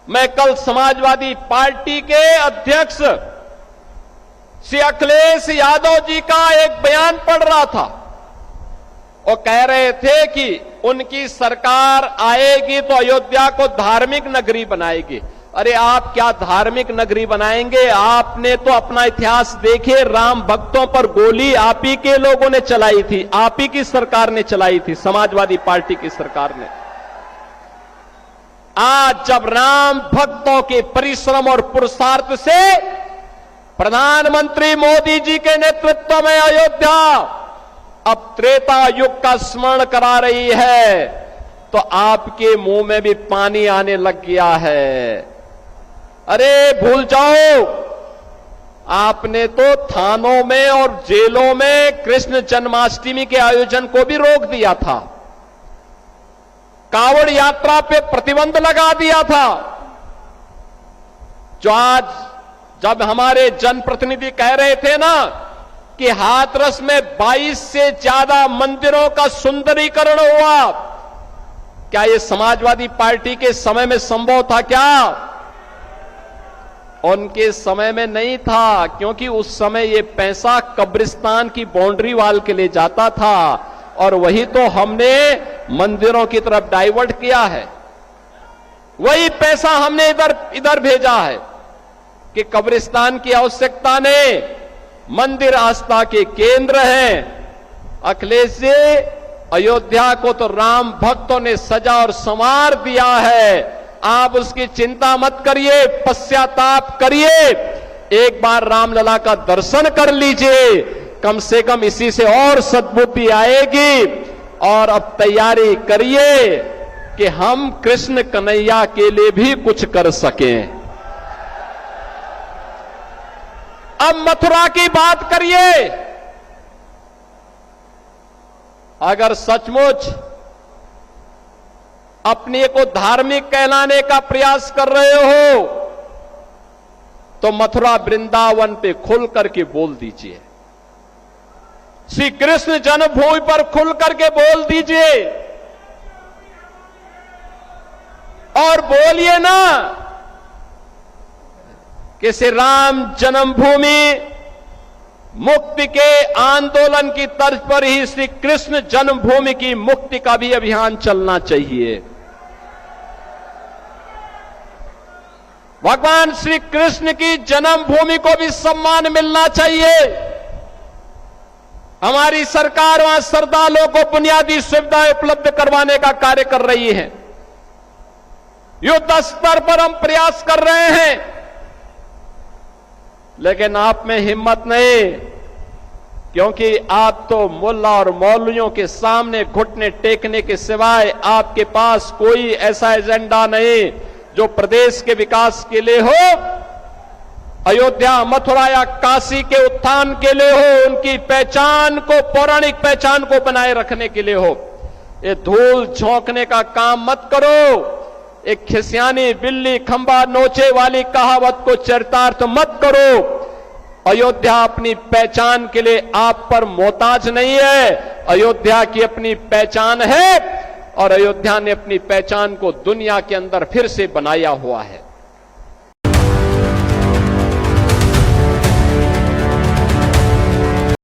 मैं कल समाजवादी पार्टी के अध्यक्ष श्री अखिलेश यादव जी का एक बयान पढ़ रहा था। वो कह रहे थे कि उनकी सरकार आएगी तो अयोध्या को धार्मिक नगरी बनाएगी। अरे आप क्या धार्मिक नगरी बनाएंगे? आपने तो अपना इतिहास देखे, राम भक्तों पर गोली आप ही के लोगों ने चलाई थी, आप ही की सरकार ने चलाई थी, समाजवादी पार्टी की सरकार ने। आज जब राम भक्तों के परिश्रम और पुरुषार्थ से प्रधानमंत्री मोदी जी के नेतृत्व में अयोध्या अब त्रेता युग का स्मरण करा रही है, तो आपके मुंह में भी पानी आने लग गया है। अरे भूल जाओ, आपने तो थानों में और जेलों में कृष्ण जन्माष्टमी के आयोजन को भी रोक दिया था, कांवड़ यात्रा पे प्रतिबंध लगा दिया था। जो आज जब हमारे जनप्रतिनिधि कह रहे थे ना कि हाथरस में 22 से ज्यादा मंदिरों का सुंदरीकरण हुआ, क्या यह समाजवादी पार्टी के समय में संभव था? क्या उनके समय में नहीं था, क्योंकि उस समय यह पैसा कब्रिस्तान की बाउंड्री वाल के लिए जाता था और वही तो हमने मंदिरों की तरफ डाइवर्ट किया है। वही पैसा हमने इधर भेजा है कि कब्रिस्तान की आवश्यकता नहीं, मंदिर आस्था के केंद्र हैं। अखिलेश जी, अयोध्या को तो राम भक्तों ने सजा और संवार दिया है, आप उसकी चिंता मत करिए, पश्चाताप करिए, एक बार रामलला का दर्शन कर लीजिए, कम से कम इसी से और सद्बुद्धि आएगी। और अब तैयारी करिए कि हम कृष्ण कन्हैया के लिए भी कुछ कर सकें। अब मथुरा की बात करिए। अगर सचमुच अपने को धार्मिक कहलाने का प्रयास कर रहे हो तो मथुरा वृंदावन पे खुल करके बोल दीजिए, श्री कृष्ण जन्मभूमि पर खुल करके बोल दीजिए और बोलिए ना कि श्री राम जन्मभूमि मुक्ति के आंदोलन की तर्ज पर ही श्री कृष्ण जन्मभूमि की मुक्ति का भी अभियान चलना चाहिए। भगवान श्री कृष्ण की जन्मभूमि को भी सम्मान मिलना चाहिए। हमारी सरकार वहां श्रद्धालुओं को बुनियादी सुविधाएं उपलब्ध करवाने का कार्य कर रही है। युद्ध स्तर पर हम प्रयास कर रहे हैं, लेकिन आप में हिम्मत नहीं, क्योंकि आप तो मुल्ला और मौलवियों के सामने घुटने टेकने के सिवाय आपके पास कोई ऐसा एजेंडा नहीं जो प्रदेश के विकास के लिए हो, अयोध्या, मथुरा या काशी के उत्थान के लिए हो, उनकी पहचान को, पौराणिक पहचान को बनाए रखने के लिए हो। ये धूल झोंकने का काम मत करो। एक खिसियानी बिल्ली खंबा नोचे वाली कहावत को चरितार्थ मत करो। अयोध्या अपनी पहचान के लिए आप पर मोहताज नहीं है, अयोध्या की अपनी पहचान है और अयोध्या ने अपनी पहचान को दुनिया के अंदर फिर से बनाया हुआ है।